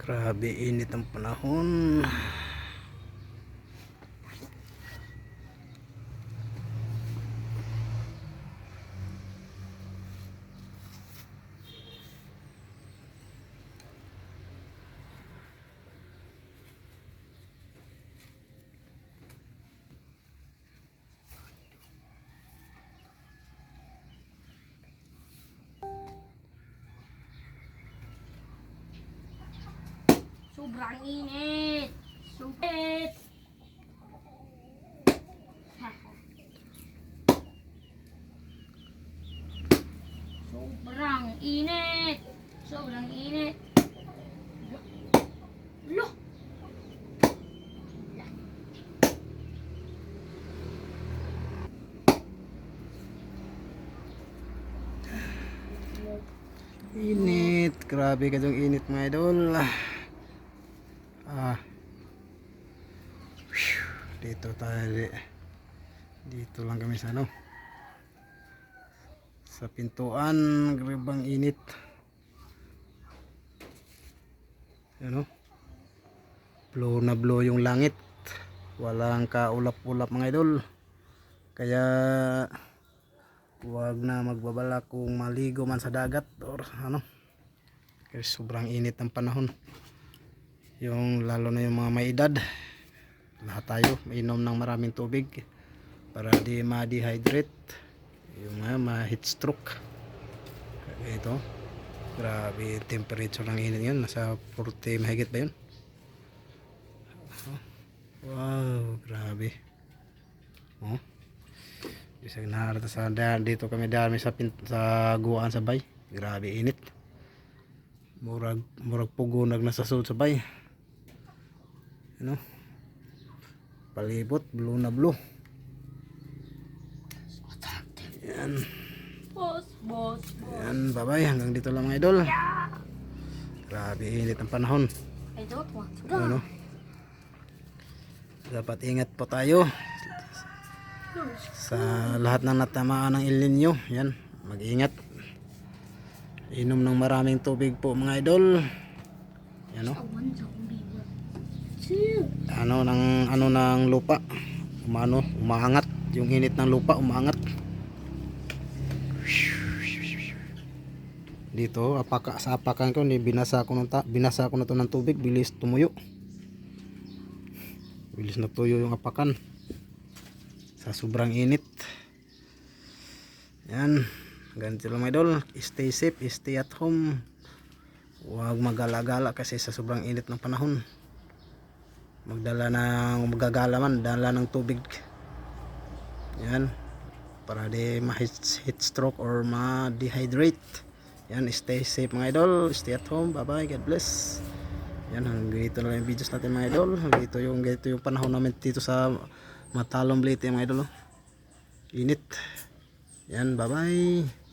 Grabe init ang panahon. Sobrang init. Supit. Sobrang init. Sobrang init. Loh. Init. Grabe ka yung init mga idol. Dito tayo. Dito lang kami sa sa pintuan. Grabang init. Blow na blow yung langit. Walang kaulap-ulap mga idol. Kaya huwag na magbabala kung maligo man sa dagat or kasi sobrang init ng panahon. Yung lalo na yung mga may edad, lahat tayo mainom ng maraming tubig para di ma-dehydrate, yung ma-heat stroke. Ito, grabe temperature ng init yun, nasa 40 mahigit ba yun? Wow, grabe. Bisag naharata sa dito kami dami sa guwaan sa bay. Grabe init. Murag pugunag na sa sud sa bay. Palibot, blue na blue. Yan. Boss. Yan, bye-bye. Hanggang dito lang mga idol. Grabe init ang panahon. I don't want to go. Dapat ingat po tayo sa lahat ng natamaan ng El Nino. Yan, mag-ingat. Inom ng maraming tubig po mga idol. Yan ng lupa. Umaangat. Yung init ng lupa umaangat. Dito, sa apakan ko, binasa ko na to ng tubig, bilis tumuyo. Bilis na tuyo yung apakan sa sobrang init. Yan, ganito lang mga idol. Stay safe, stay at home. Huwag mag-alagala kasi sa sobrang init ng panahon. Magagala man, dala ng tubig. Yan, para di ma-heat stroke or ma-dehydrate. Yan, stay safe mga idol, stay at home. Bye bye, God bless. Yan, hanggang dito na lang yung videos natin mga idol. Ganito yung panahon namin dito sa Matalom Leyte mga idol. Init. Yan, bye bye.